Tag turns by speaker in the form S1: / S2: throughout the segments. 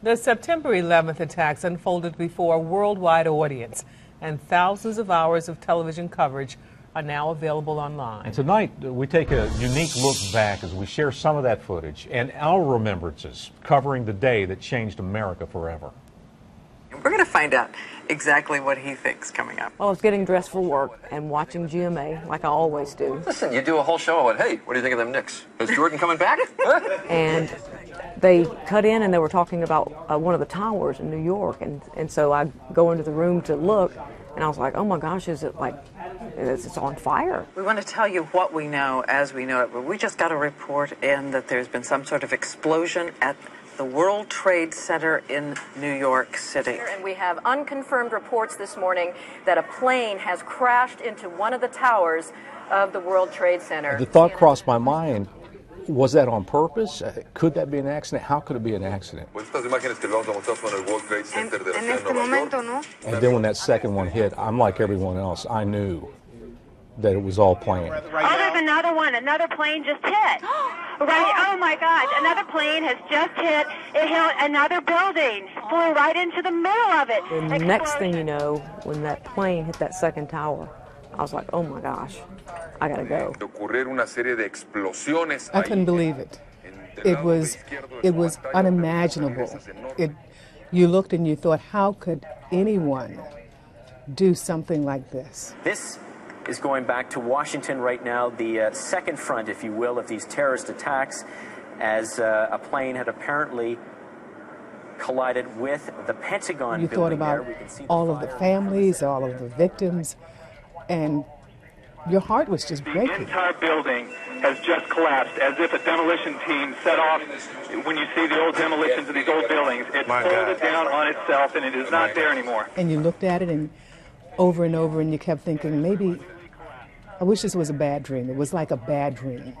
S1: The September 11th attacks unfolded before a worldwide audience, and thousands of hours of television coverage are now available online.
S2: And tonight, we take a unique look back as we share some of that footage and our remembrances covering the day that changed America forever.
S3: We're going to find out exactly what he thinks coming up.
S4: Well, I was getting dressed for work and watching GMA like I always do.
S5: Listen, you do a whole show on, hey, what do you think of them Knicks? Is Jordan coming back?
S4: And they cut in and they were talking about one of the towers in New York. And so I go into the room to look, and I was like, oh my gosh, is it like, it's on fire?
S3: We want to tell you what we know as we know it, but we just got a report in that there's been some sort of explosion at the World Trade Center in New York City.
S6: And we have unconfirmed reports this morning that a plane has crashed into one of the towers of the World Trade Center.
S2: The thought crossed my mind, was that on purpose? Could that be an accident? How could it be an accident? And then when that second one hit, I'm like everyone else. I knew that it was all planned.
S7: Oh, there's another one. Another plane just hit. Right. Oh, my gosh. Another plane has just hit. It hit another building. Flew right into the middle of it.
S4: The next thing you know, when that plane hit that second tower, I was like, oh, my gosh, I got to go.
S8: I couldn't believe it. It was unimaginable. You looked and you thought, how could anyone do something like this?
S9: This is going back to Washington right now, the second front, if you will, of these terrorist attacks, as a plane had apparently collided with the Pentagon
S8: building. You thought about all of the families, all of the victims, and your heart was just breaking.
S10: The entire building has just collapsed, as if a demolition team set off. When you see the old demolitions of these old buildings, it folded down on itself, and it is not there anymore.
S8: And you looked at it and over, and you kept thinking, maybe I wish this was a bad dream. It was like a bad dream.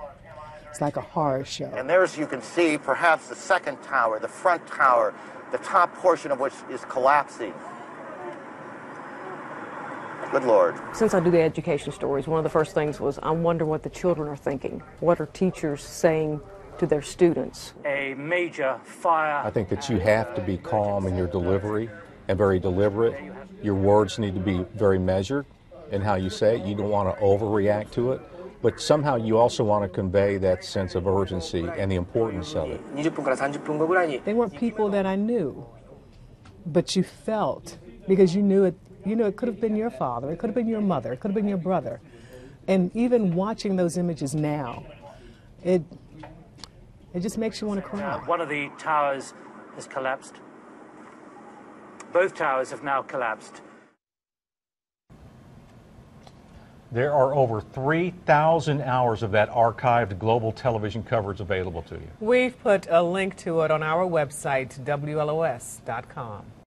S8: It's like a horror show.
S11: And there, as you can see, perhaps the second tower, the front tower, the top portion of which is collapsing. Good Lord.
S4: Since I do the education stories, one of the first things was I wonder what the children are thinking. What are teachers saying to their students?
S12: A major fire.
S2: I think that you have to be calm in your delivery and very deliberate. Your words need to be very measured in how you say it. You don't want to overreact to it, but somehow you also want to convey that sense of urgency and the importance of it.
S8: They weren't people that I knew, but you felt, because you knew it could have been your father, it could have been your mother, it could have been your brother. And even watching those images now, it just makes you want to cry.
S12: One of the towers has collapsed. Both towers have now collapsed.
S2: There are over 3,000 hours of that archived global television coverage available to you.
S1: We've put a link to it on our website, WLOS.com.